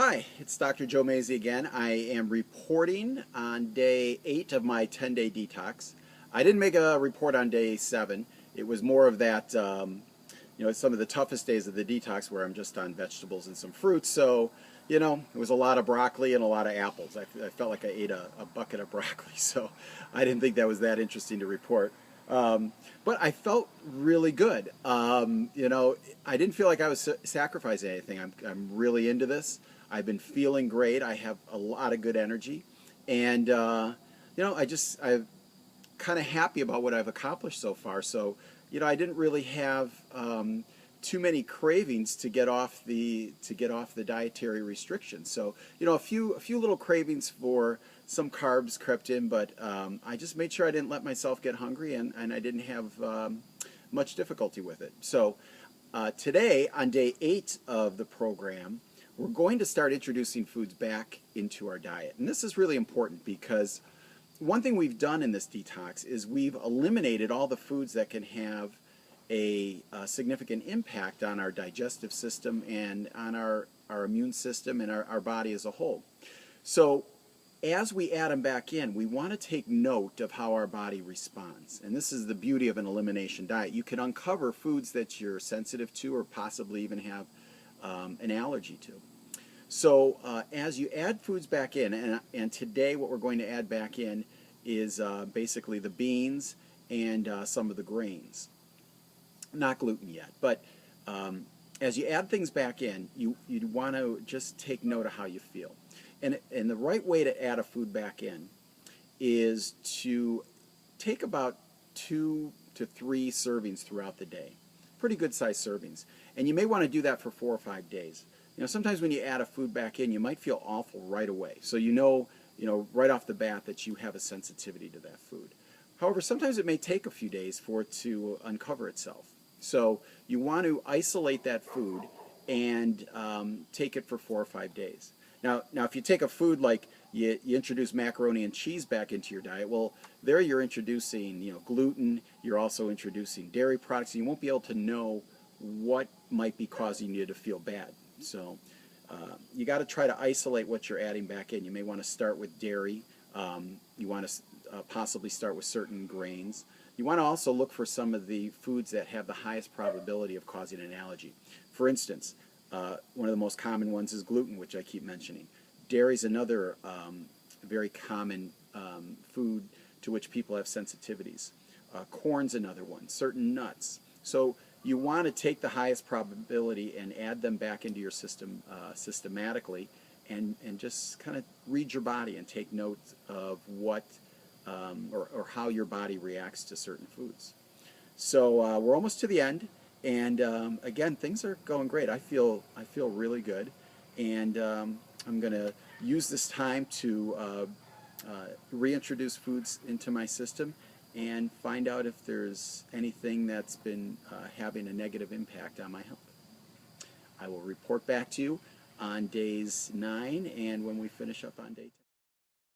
Hi, it's Dr. Joe Mazey again. I am reporting on day 8 of my 10-day detox. I didn't make a report on day 7. It was more of that, some of the toughest days of the detox where I'm just on vegetables and some fruits. So, it was a lot of broccoli and a lot of apples. I felt like I ate a bucket of broccoli, so I didn't think that was that interesting to report. But I felt really good. I didn't feel like I was sacrificing anything. I'm really into this. I've been feeling great. I have a lot of good energy, and I'm kind of happy about what I've accomplished so far. So, I didn't really have too many cravings to get off the dietary restrictions. So, a few little cravings for some carbs crept in, but I just made sure I didn't let myself get hungry, and I didn't have much difficulty with it. So, today on day 8 of the program, we're going to start introducing foods back into our diet. And this is really important because one thing we've done in this detox is we've eliminated all the foods that can have a significant impact on our digestive system and on our immune system and our body as a whole. So as we add them back in, we want to take note of how our body responds. And this is the beauty of an elimination diet. You can uncover foods that you're sensitive to or possibly even have an allergy to. So as you add foods back in, and today what we're going to add back in is basically the beans and some of the grains. Not gluten yet, but as you add things back in, you want to just take note of how you feel. And the right way to add a food back in is to take about 2 to 3 servings throughout the day. Pretty good sized servings. And you may want to do that for 4 or 5 days. Sometimes when you add a food back in, you might feel awful right away. So you know right off the bat that you have a sensitivity to that food. However, sometimes it may take a few days for it to uncover itself. So you want to isolate that food and take it for 4 or 5 days. Now if you take a food like you introduce macaroni and cheese back into your diet, well, there you're introducing gluten. You're also introducing dairy products, and you won't be able to know what might be causing you to feel bad. So you got to try to isolate what you're adding back in. You may want to start with dairy. You want to possibly start with certain grains. You want to also look for some of the foods that have the highest probability of causing an allergy. For instance, one of the most common ones is gluten, which I keep mentioning. Dairy is another very common food to which people have sensitivities. Corn's another one. Certain nuts. So you want to take the highest probability and add them back into your system systematically, and just kind of read your body and take note of what or how your body reacts to certain foods. So we're almost to the end, and again, things are going great. I feel really good, and I'm going to use this time to reintroduce foods into my system and find out if there's anything that's been having a negative impact on my health. I will report back to you on days 9 and when we finish up on day 10.